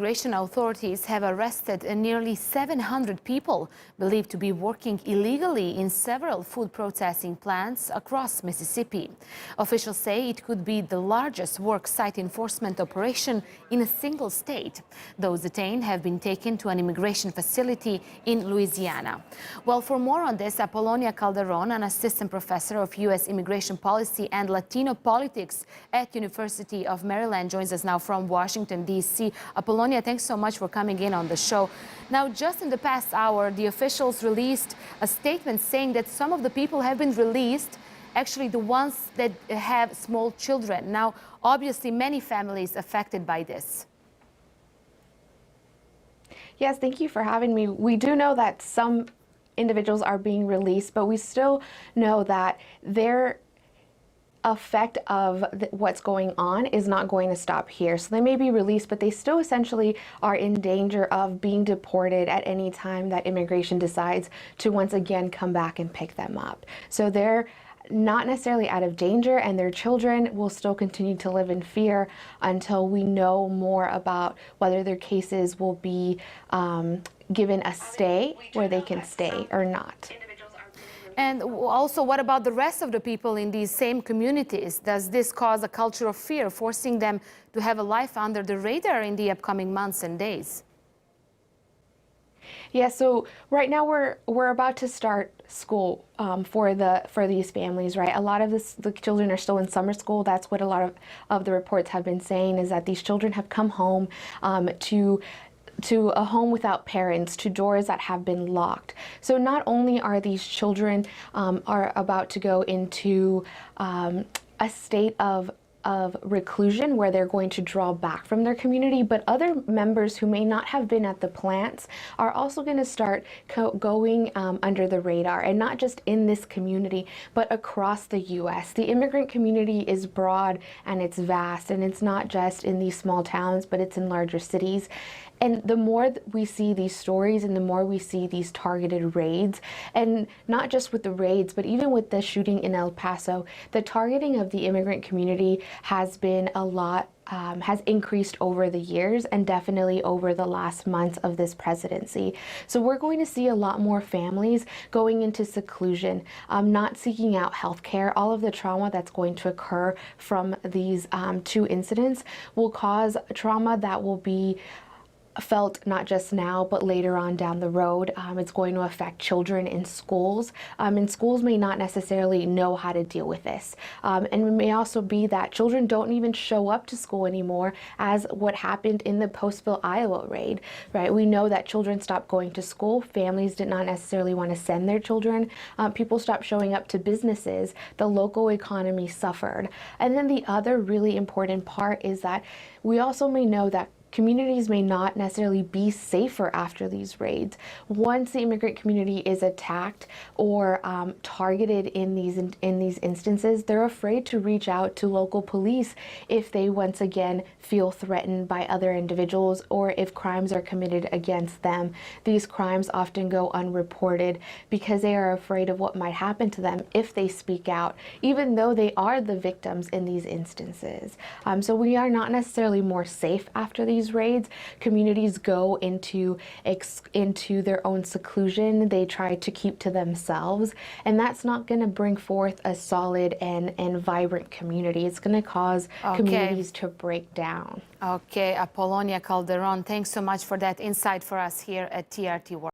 immigration authorities have arrested nearly 700 people believed to be working illegally in several food processing plants across Mississippi. Officials say it could be the largest work site enforcement operation in a single state. Those detained have been taken to an immigration facility in Louisiana. Well, for more on this, Apollonia Calderon, an assistant professor of U.S. immigration policy and Latino politics at University of Maryland, joins us now from Washington, D.C. Apollonia, thanks so much for coming in on the show. Now, just in the past hour, the officials released a statement saying that some of the people have been released, actually the ones that have small children. Now, obviously, many families affected by this. Yes, thank you for having me. We do know that some individuals are being released, but we still know that their effect of what's going on is not going to stop here. So they may be released, but they still essentially are in danger of being deported at any time that immigration decides to once again come back and pick them up. So they're not necessarily out of danger, and their children will still continue to live in fear until we know more about whether their cases will be given a stay where they can stay or not. And also, what about the rest of the people in these same communities? Does this cause a culture of fear, forcing them to have a life under the radar in the upcoming months and days? Yeah, so right now we're about to start school for these families, right? A lot of the children are still in summer school. That's what a lot of the reports have been saying, is that these children have come home to a home without parents, to doors that have been locked. So not only are these children are about to go into a state of reclusion where they're going to draw back from their community, but other members who may not have been at the plants are also going to start going under the radar, and not just in this community, but across the U.S. The immigrant community is broad and it's vast, and it's not just in these small towns, but it's in larger cities. And the more we see these stories and the more we see these targeted raids, and not just with the raids, but even with the shooting in El Paso, the targeting of the immigrant community has been a lot, has increased over the years, and definitely over the last months of this presidency. So we're going to see a lot more families going into seclusion, not seeking out health care. All of the trauma that's going to occur from these two incidents will cause trauma that will be felt not just now, but later on down the road. It's going to affect children in schools, and schools may not necessarily know how to deal with this. And it may also be that children don't even show up to school anymore, as what happened in the Postville, Iowa raid, right? We know that children stopped going to school. Families did not necessarily want to send their children. People stopped showing up to businesses. The local economy suffered. And then the other really important part is that we also may know that communities may not necessarily be safer after these raids. Once the immigrant community is attacked or targeted in these instances, they're afraid to reach out to local police if they once again feel threatened by other individuals, or if crimes are committed against them. These crimes often go unreported because they are afraid of what might happen to them if they speak out, even though they are the victims in these instances. So we are not necessarily more safe after these raids. Communities go into their own seclusion. They try to keep to themselves, and that's not going to bring forth a solid and vibrant community. It's going to cause communities to break down. Okay, Apollonia Calderon, thanks so much for that insight for us here at TRT World.